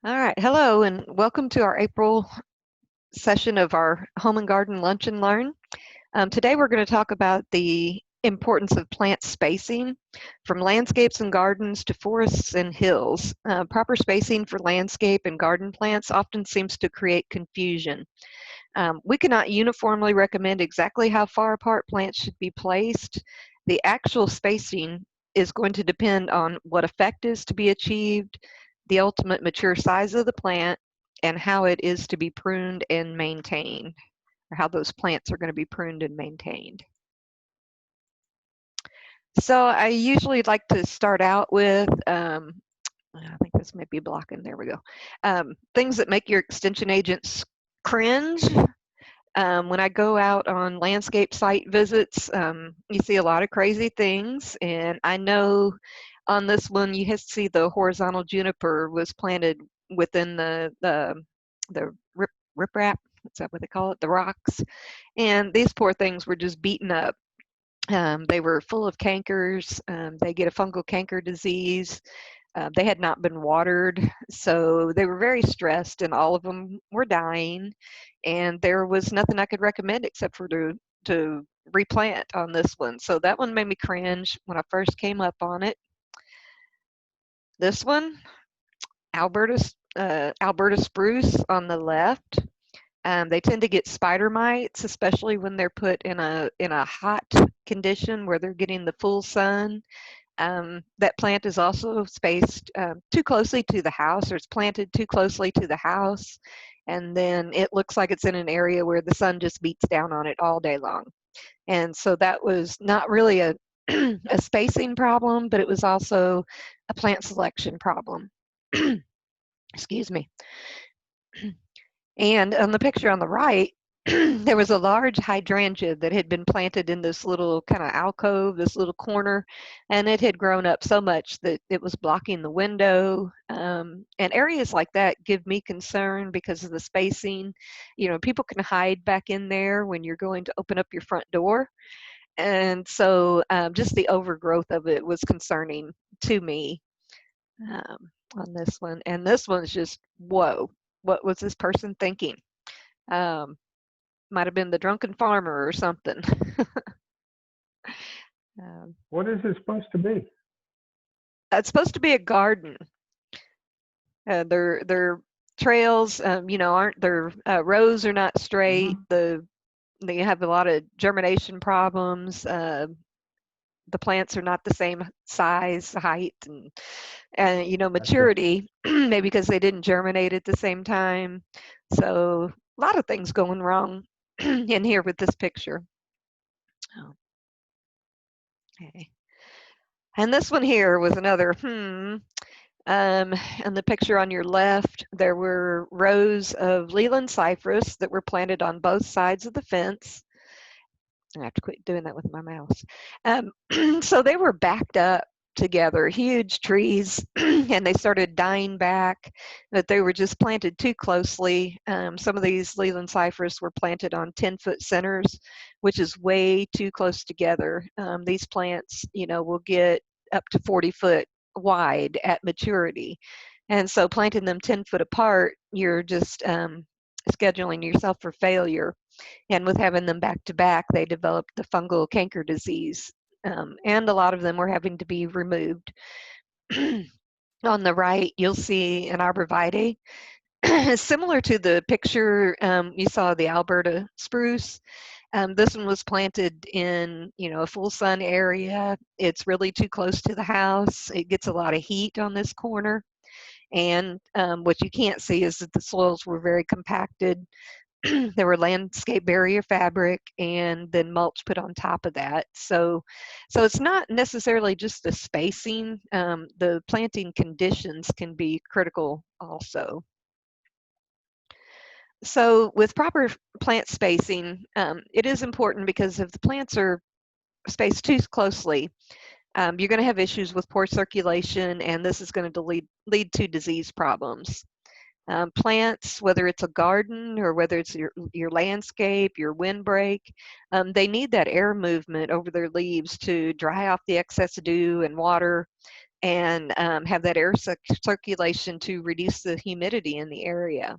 All right, hello, and welcome to our April session of our Home and Garden Lunch and Learn. Today we're going to talk about the importance of plant spacing from landscapes and gardens to forests and hills. Proper spacing for landscape and garden plants often seems to create confusion. We cannot uniformly recommend exactly how far apart plants should be placed. The actual spacing is going to depend on what effect is to be achieved, the ultimate mature size of the plant, and how it is to be pruned and maintained, or how those plants are going to be pruned and maintained. So I usually like to start out with, I think this might be blocking, there we go. Things that make your extension agents cringe. When I go out on landscape site visits, you see a lot of crazy things, and I know on this one you see the horizontal juniper was planted within the riprap. Is that what they call it? The rocks, and these poor things were just beaten up. They were full of cankers. They get a fungal canker disease. They had not been watered, so they were very stressed, and all of them were dying. And there was nothing I could recommend except for to replant on this one. So that one made me cringe when I first came up on it. This one, Alberta spruce on the left. They tend to get spider mites, especially when they're put in a hot condition where they're getting the full sun. That plant is also spaced too closely to the house, or it's planted too closely to the house, and then it looks like it's in an area where the sun just beats down on it all day long. And so that was not really a, a spacing problem, but it was also a plant selection problem. Excuse me. And on the picture on the right, there was a large hydrangea that had been planted in this little kind of alcove, this little corner, and it had grown up so much that it was blocking the window. And areas like that give me concern because of the spacing. You know, people can hide back in there when you're going to open up your front door. And so just the overgrowth of it was concerning to me on this one. And this one's just, whoa, what was this person thinking? Um, might have been the drunken farmer or something. um, What is it supposed to be? it's supposed to be a garden. Their trails, aren't their rows are not straight. Hmm. They have a lot of germination problems. The plants are not the same size, height, and Gotcha. maturity. Maybe because they didn't germinate at the same time. So a lot of things going wrong in here with this picture. Oh, okay. And this one here was another, and the picture on your left, there were rows of Leland cypress that were planted on both sides of the fence. I have to quit doing that with my mouse. Um, so they were backed up together, huge trees, and they started dying back, but they were just planted too closely. Some of these Leland cypress were planted on 10-foot centers, which is way too close together. These plants, will get up to 40-foot wide at maturity. And so planting them 10 foot apart, you're just scheduling yourself for failure. And with having them back to back, they developed the fungal canker disease. And a lot of them were having to be removed. On the right, you'll see an arborvitae. Similar to the picture you saw the Alberta spruce. This one was planted in, a full sun area. It's really too close to the house. It gets a lot of heat on this corner. And what you can't see is that the soils were very compacted. There were landscape barrier fabric and then mulch put on top of that. So it's not necessarily just the spacing. The planting conditions can be critical also. So with proper plant spacing, it is important because if the plants are spaced too closely, you're going to have issues with poor circulation, and this is going to lead to disease problems. Plants, whether it's a garden or whether it's your landscape, your windbreak, they need that air movement over their leaves to dry off the excess dew and water. and have that air circulation to reduce the humidity in the area.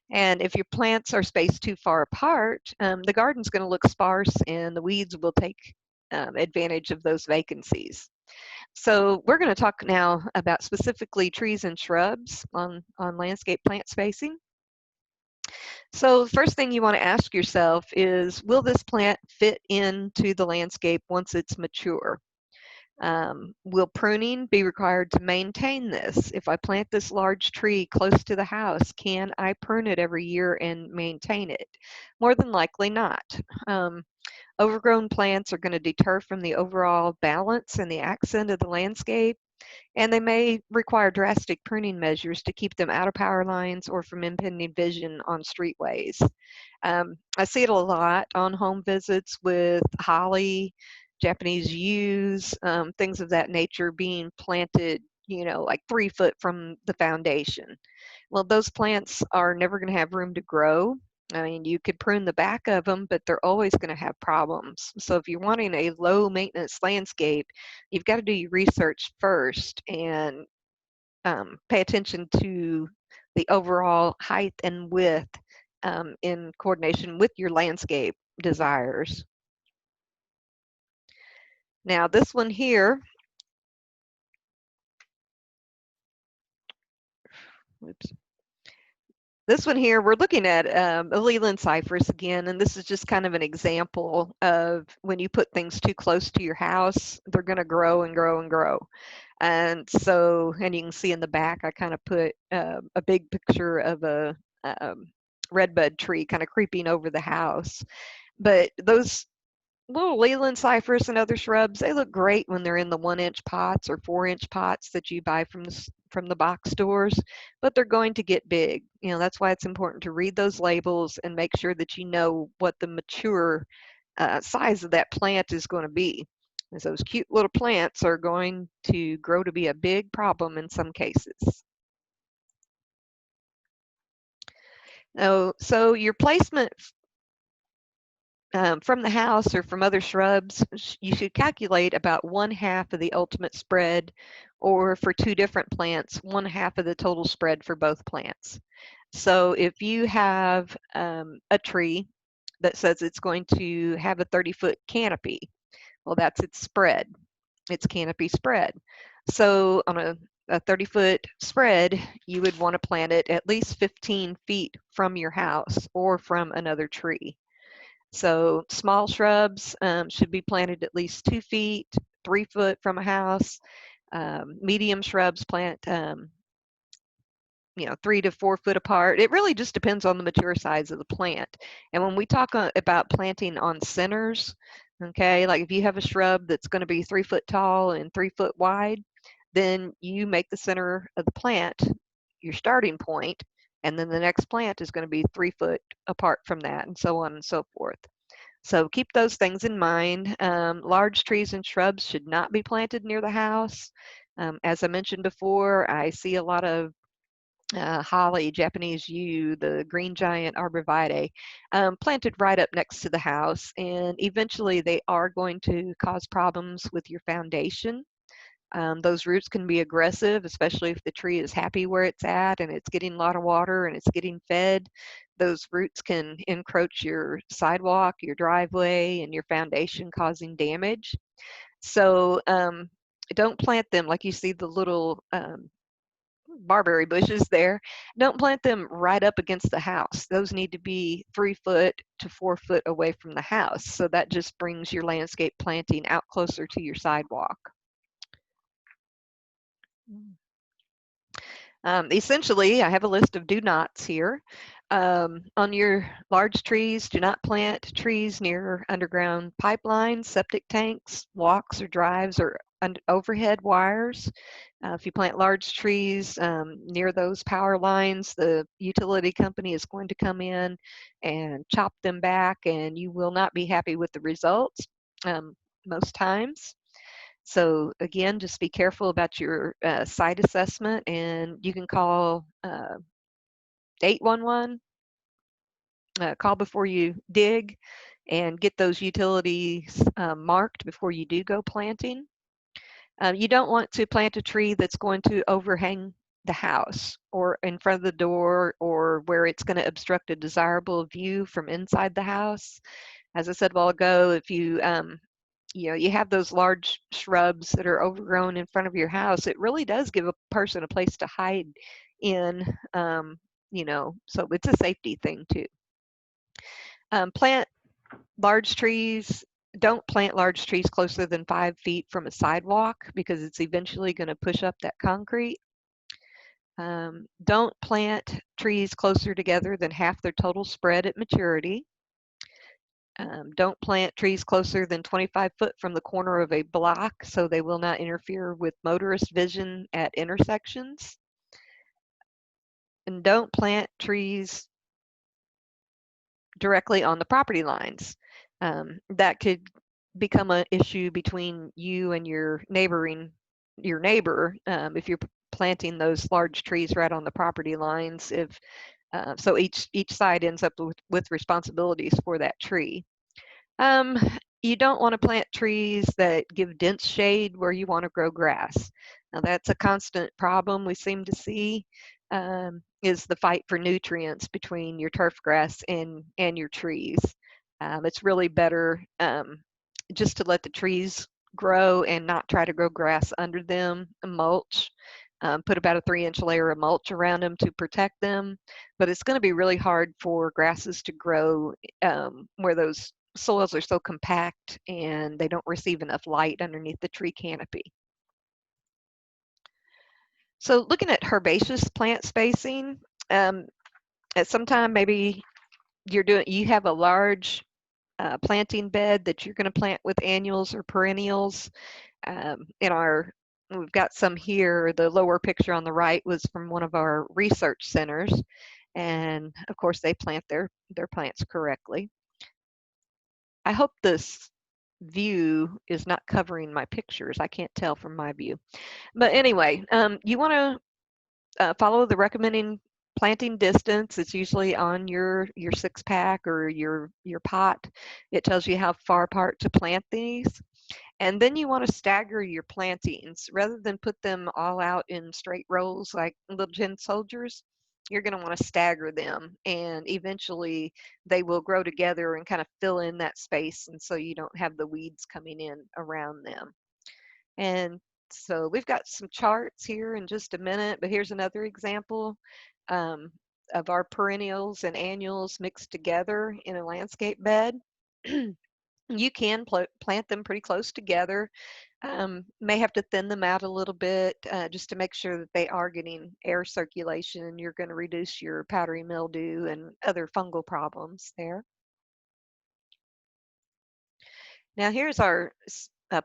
And if your plants are spaced too far apart, the garden's going to look sparse and the weeds will take advantage of those vacancies. So we're going to talk now about specifically trees and shrubs on landscape plant spacing. So the first thing you want to ask yourself is, will this plant fit into the landscape once it's mature? Will pruning be required to maintain this? If I plant this large tree close to the house, can I prune it every year and maintain it? More than likely not. Overgrown plants are going to deter from the overall balance and the accent of the landscape, and they may require drastic pruning measures to keep them out of power lines or from impending vision on streetways. I see it a lot on home visits with holly, Japanese yews, things of that nature being planted, like 3 foot from the foundation. Well, those plants are never going to have room to grow. I mean, you could prune the back of them, but they're always going to have problems. So if you're wanting a low maintenance landscape, you've got to do your research first and pay attention to the overall height and width in coordination with your landscape desires. Now this one here, oops. This one here, we're looking at a Leyland cypress again, and this is just kind of an example of when you put things too close to your house, they're going to grow and grow and grow. And so, and you can see in the back, I kind of put a big picture of a redbud tree kind of creeping over the house. But those little Leyland cypress and other shrubs, they look great when they're in the 1-inch pots or 4-inch pots that you buy from the box stores, but they're going to get big. That's why it's important to read those labels and make sure that you know what the mature size of that plant is going to be. As those cute little plants are going to grow to be a big problem in some cases. So your placement from the house or from other shrubs, you should calculate about 1/2 of the ultimate spread, or for 2 different plants, 1/2 of the total spread for both plants. So if you have a tree that says it's going to have a 30-foot canopy, well, that's its spread, its canopy spread. So on a 30-foot spread, you would want to plant it at least 15 feet from your house or from another tree. So small shrubs should be planted at least 2 feet, 3 foot from a house. Medium shrubs plant 3 to 4 foot apart. It really just depends on the mature size of the plant. And when we talk about planting on centers, okay, like if you have a shrub that's going to be 3 foot tall and 3 foot wide, then you make the center of the plant your starting point, and then the next plant is going to be 3 foot apart from that, and so on and so forth. So keep those things in mind. Large trees and shrubs should not be planted near the house. As I mentioned before, I see a lot of holly, Japanese yew, the green giant arborvitae, planted right up next to the house, and eventually they are going to cause problems with your foundation. Those roots can be aggressive, especially if the tree is happy where it's at and it's getting a lot of water and it's getting fed. Those roots can encroach your sidewalk, your driveway, and your foundation, causing damage. So don't plant them like you see the little barberry bushes there. Don't plant them right up against the house. Those need to be 3 foot to 4 foot away from the house. So that just brings your landscape planting out closer to your sidewalk. Essentially, I have a list of do nots here. On your large trees, do not plant trees near underground pipelines, septic tanks, walks or drives, or overhead wires. If you plant large trees near those power lines, the utility company is going to come in and chop them back, and you will not be happy with the results most times. So again, just be careful about your site assessment, and you can call 811, call before you dig, and get those utilities marked before you do go planting. You don't want to plant a tree that's going to overhang the house or in front of the door or where it's going to obstruct a desirable view from inside the house. As I said a while ago, if you have those large shrubs that are overgrown in front of your house, it really does give a person a place to hide in, so it's a safety thing too. Plant large trees. Don't plant large trees closer than 5 feet from a sidewalk because it's eventually going to push up that concrete. Don't plant trees closer together than half their total spread at maturity. Don't plant trees closer than 25 foot from the corner of a block so they will not interfere with motorist vision at intersections. And don't plant trees directly on the property lines. That could become an issue between you and your neighbor if you're planting those large trees right on the property lines. So each side ends up with responsibilities for that tree. You don't want to plant trees that give dense shade where you want to grow grass. Now that's a constant problem we seem to see, is the fight for nutrients between your turf grass and your trees. It's really better just to let the trees grow and not try to grow grass under them. Mulch. Put about a 3-inch layer of mulch around them to protect them. But it's going to be really hard for grasses to grow where those soils are so compact and they don't receive enough light underneath the tree canopy. So looking at herbaceous plant spacing, at some time maybe you have a large planting bed that you're going to plant with annuals or perennials. We've got some here. The lower picture on the right was from one of our research centers, and of course they plant their plants correctly. I hope this view is not covering my pictures. I can't tell from my view. But anyway, you want to follow the recommended planting distance. It's usually on your 6-pack or your pot. It tells you how far apart to plant these. And then you want to stagger your plantings. Rather than put them all out in straight rows like little tin soldiers, you're going to want to stagger them, and eventually they will grow together and kind of fill in that space, and so you don't have the weeds coming in around them. And so we've got some charts here in just a minute, but here's another example um, of our perennials and annuals mixed together in a landscape bed. You can plant them pretty close together. May have to thin them out a little bit just to make sure that they are getting air circulation, and you're going to reduce your powdery mildew and other fungal problems there. Now here's our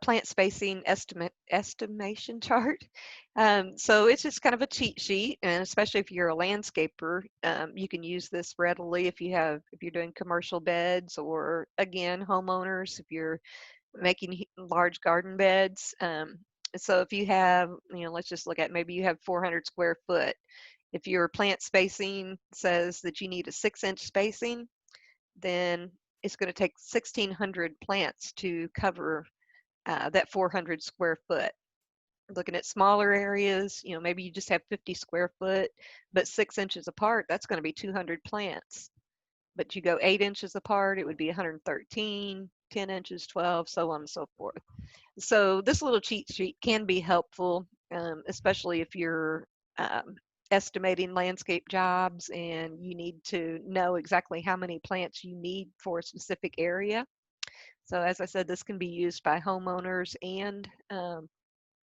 plant spacing estimation chart. So it's just kind of a cheat sheet, and especially if you're a landscaper, you can use this readily if you're doing commercial beds, or again, homeowners, if you're making large garden beds. So if you have, let's just look at, maybe you have 400 square foot. If your plant spacing says that you need a 6-inch spacing, then it's going to take 1,600 plants to cover that 400 square foot. Looking at smaller areas, maybe you just have 50 square foot, but 6 inches apart, that's going to be 200 plants. But you go 8 inches apart, it would be 113, 10 inches, 12, so on and so forth. So this little cheat sheet can be helpful, especially if you're estimating landscape jobs and you need to know exactly how many plants you need for a specific area. So as I said, this can be used by homeowners and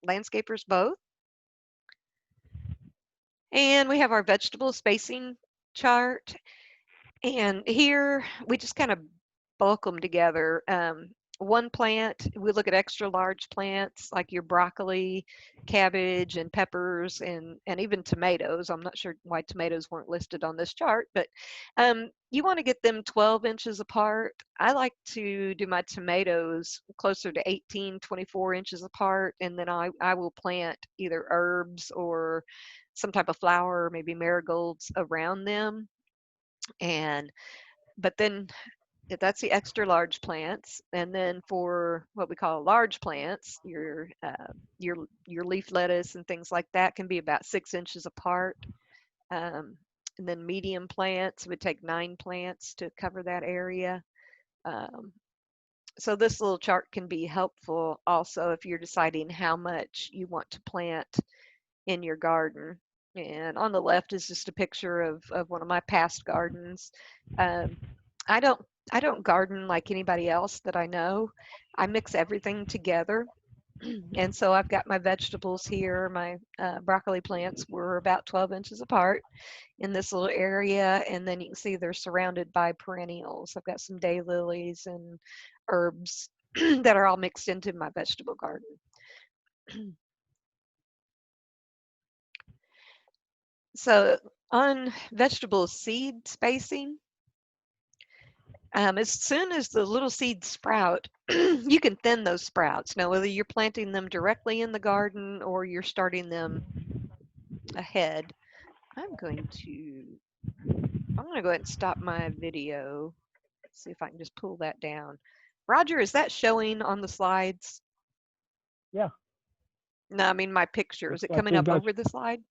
landscapers both. And we have our vegetable spacing chart. And here we just kind of bulk them together. One plant, we look at extra large plants like your broccoli, cabbage, and peppers, and even tomatoes. I'm not sure why tomatoes weren't listed on this chart, but you want to get them 12 inches apart. I like to do my tomatoes closer to 18, 24 inches apart, and then I will plant either herbs or some type of flower, maybe marigolds around them. But then That's the extra large plants, and then for what we call large plants, your leaf lettuce and things like that can be about 6 inches apart. Um, and then medium plants would take 9 plants to cover that area. Um, so this little chart can be helpful also if you're deciding how much you want to plant in your garden. And on the left is just a picture of one of my past gardens. Um, I don't I don't garden like anybody else that I know. I mix everything together. And so I've got my vegetables here. My broccoli plants were about 12 inches apart in this little area. And then you can see they're surrounded by perennials. I've got some daylilies and herbs that are all mixed into my vegetable garden. So on vegetable seed spacing, as soon as the little seeds sprout, you can thin those sprouts. Now, whether you're planting them directly in the garden or you're starting them ahead, I'm going to I'm going to go ahead and stop my video. See if I can just pull that down. Roger, is that showing on the slides? Yeah. No, I mean my picture. Is Looks it like coming you've up got, over the slide?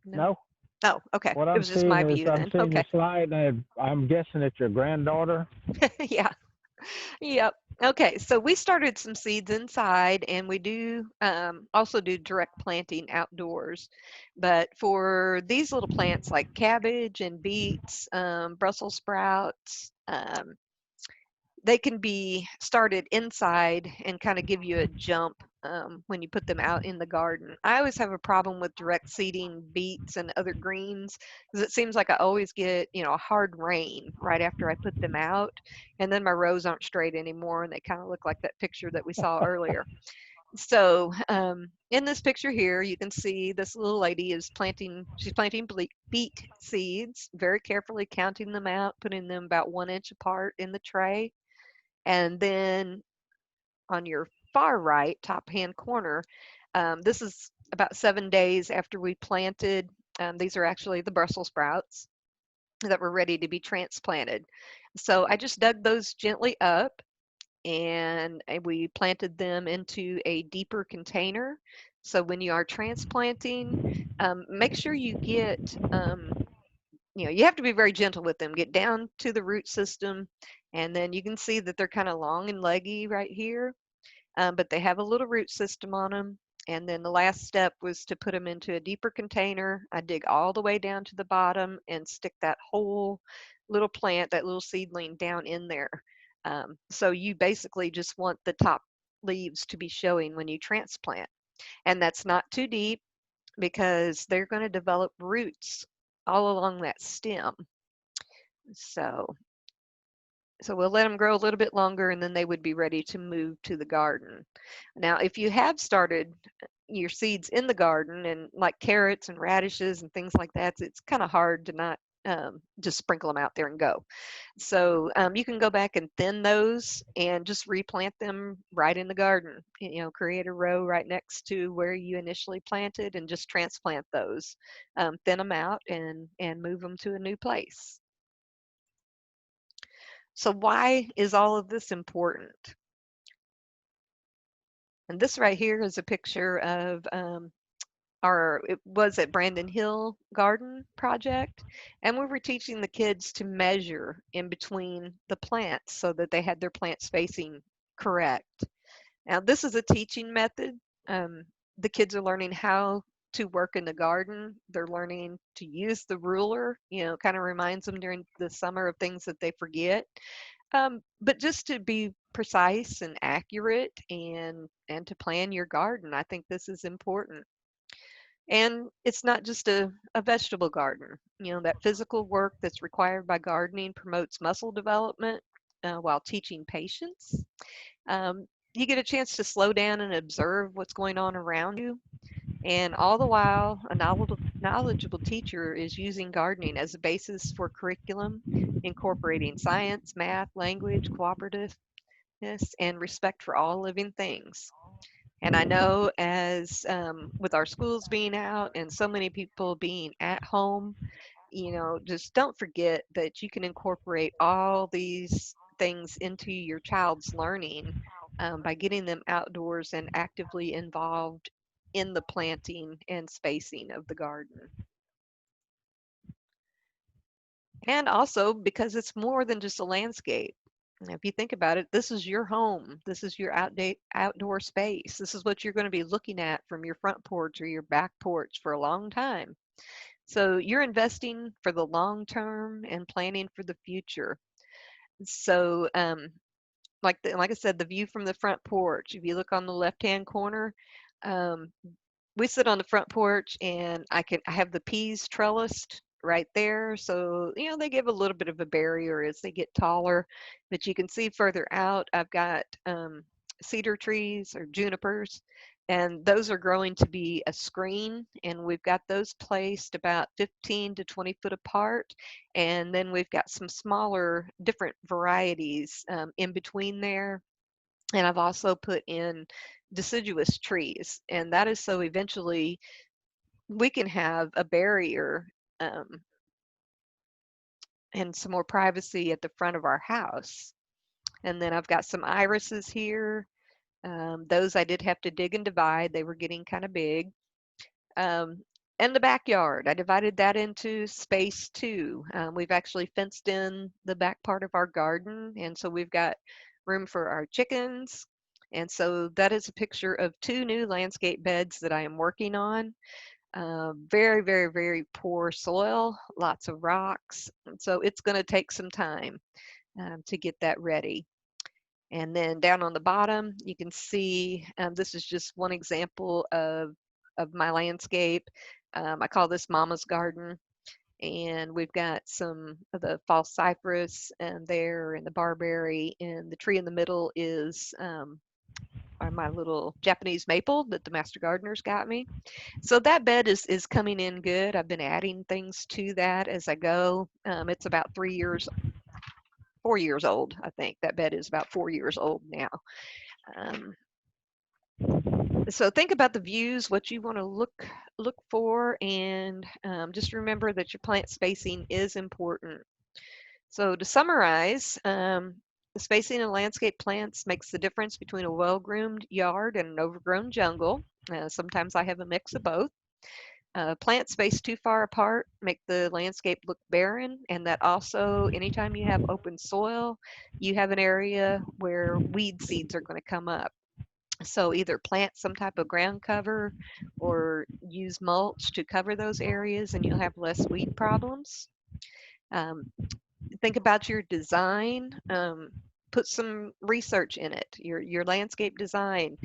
No. no. Oh, okay. What It I'm was just seeing my is view I'm then. seeing Okay. the slide, and I'm guessing it's your granddaughter. Yeah. Yep. Okay, so we started some seeds inside, and we do also do direct planting outdoors. But for these little plants like cabbage and beets, Brussels sprouts, they can be started inside and kind of give you a jump when you put them out in the garden. I always have a problem with direct seeding beets and other greens because it seems like I always get, a hard rain right after I put them out, and then my rows aren't straight anymore and they kind of look like that picture that we saw earlier. So in this picture here, you can see this little lady is she's planting beet seeds, very carefully counting them out, putting them about 1 inch apart in the tray. And then on your far right, top hand corner, this is about 7 days after we planted. These are actually the Brussels sprouts that were ready to be transplanted. So I just dug those gently up and we planted them into a deeper container. So when you are transplanting, make sure you get, you have to be very gentle with them. Get down to the root system, and then you can see that they're kind of long and leggy right here, but they have a little root system on them. And then the last step was to put them into a deeper container. I dig all the way down to the bottom and stick that whole little plant, that little seedling down in there. So you basically just want the top leaves to be showing when you transplant. And that's not too deep because they're going to develop roots all along that stem. So so we'll let them grow a little bit longer and then they would be ready to move to the garden. Now, if you have started your seeds in the garden and like carrots and radishes and things like that, it's kind of hard to not just sprinkle them out there and go. So you can go back and thin those and just replant them right in the garden. Create a row right next to where you initially planted and just transplant those. Thin them out and move them to a new place. So why is all of this important? And this right here is a picture of it was at Brandon Hill Garden Project. And we were teaching the kids to measure in between the plants so that they had their plant spacing correct. Now, this is a teaching method. The kids are learning how to work in the garden. They're learning to use the ruler, kind of reminds them during the summer of things that they forget. But just to be precise and accurate and to plan your garden, I think this is important. And it's not just a vegetable garden. That physical work that's required by gardening promotes muscle development while teaching patience. Um, you get a chance to slow down and observe what's going on around you. And all the while, a knowledgeable teacher is using gardening as a basis for curriculum, incorporating science, math, language, cooperativeness, and respect for all living things. And I know as with our schools being out and so many people being at home, just don't forget that you can incorporate all these things into your child's learning by getting them outdoors and actively involved in the planting and spacing of the garden. And also because it's more than just a landscape. If you think about it, this is your home. This is your outdoor space. This is what you're going to be looking at from your front porch or your back porch for a long time. So you're investing for the long term and planning for the future. So, like I said, the view from the front porch. If you look on the left-hand corner, um, we sit on the front porch, and I have the peas trellised right there. So they give a little bit of a barrier as they get taller, but you can see further out. I've got cedar trees or junipers, and those are growing to be a screen, and we've got those placed about 15 to 20 foot apart, and then we've got some smaller different varieties in between there, and I've also put in deciduous trees, and that is so eventually we can have a barrier um, and some more privacy at the front of our house. And then I've got some irises here. Those I did have to dig and divide. They were getting kind of big. Um, and the backyard, I divided that into space too. We've actually fenced in the back part of our garden, and so we've got room for our chickens. And so that is a picture of 2 new landscape beds that I am working on. Very, very, very poor soil, lots of rocks. And so it's going to take some time to get that ready. And then down on the bottom, you can see this is just one example of my landscape. I call this Mama's Garden. And we've got some of the false cypress and there and the barberry, and the tree in the middle is my little Japanese maple that the master gardeners got me. So that bed is coming in good. I've been adding things to that as I go. It's about 4 years old, I think. That bed is about 4 years old now. Um, so think about the views, what you want to look for, and just remember that your plant spacing is important. So to summarize, the spacing of landscape plants makes the difference between a well-groomed yard and an overgrown jungle. Sometimes I have a mix of both. Plants spaced too far apart make the landscape look barren, and that also, anytime you have open soil, you have an area where weed seeds are going to come up. So either plant some type of ground cover or use mulch to cover those areas, and you'll have less weed problems. Um, think about your design. Put some research in it. Your landscape design.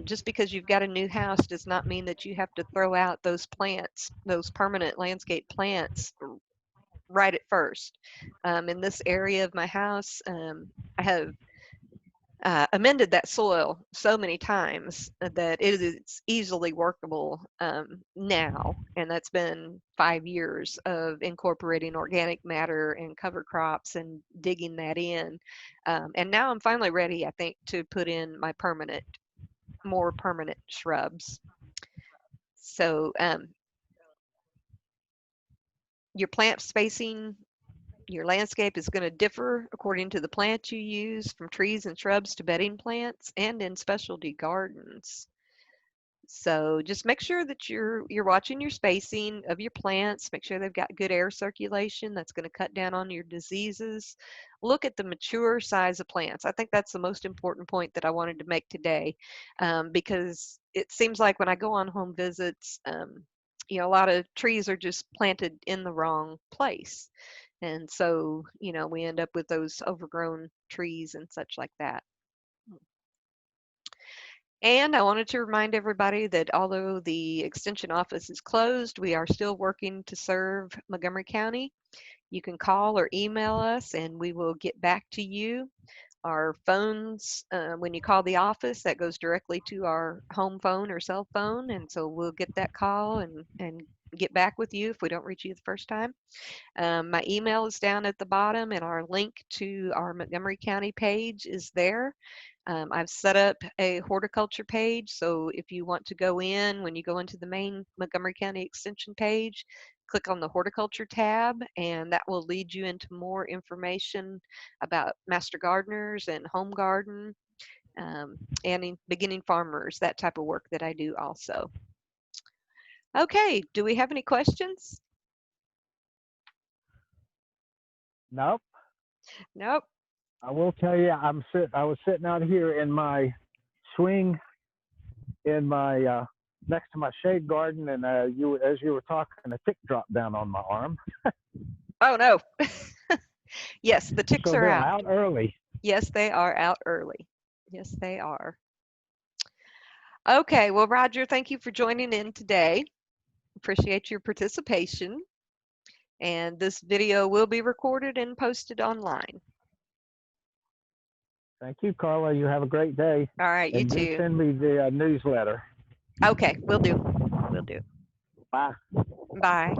Just because you've got a new house does not mean that you have to throw out those plants, those permanent landscape plants, right at first. In this area of my house, I have amended that soil so many times that it is easily workable now. And that's been 5 years of incorporating organic matter and cover crops and digging that in. And now I'm finally ready, I think, to put in my more permanent shrubs. So your plant spacing, your landscape is going to differ according to the plant you use, from trees and shrubs to bedding plants and in specialty gardens. So just make sure that you're watching your spacing of your plants. Make sure they've got good air circulation. That's going to cut down on your diseases. Look at the mature size of plants. I think that's the most important point that I wanted to make today, because it seems like when I go on home visits, a lot of trees are just planted in the wrong place. And so, we end up with those overgrown trees and such like that. And I wanted to remind everybody that although the Extension office is closed, we are still working to serve Montgomery County. You can call or email us and we will get back to you. Our phones, when you call the office, that goes directly to our home phone or cell phone. And so we'll get that call and get back with you if we don't reach you the first time. My email is down at the bottom, and our link to our Montgomery County page is there. I've set up a horticulture page, so if you want to go in, when you go into the main Montgomery County Extension page, click on the horticulture tab, and that will lead you into more information about master gardeners and home garden, and beginning farmers, that type of work that I do also. Okay, do we have any questions? Nope. Nope. I will tell you, I was sitting out here in my swing in my next to my shade garden, and as you were talking, a tick dropped down on my arm. Oh no. Yes, the ticks So are they're out. out early. Yes, they are out early. Yes, they are. Okay, well, Roger, thank you for joining in today. Appreciate your participation. And this video will be recorded and posted online. Thank you, Carla. You have a great day. All right, you And do too. send me the newsletter. Okay, will do. Will do. Bye. Bye.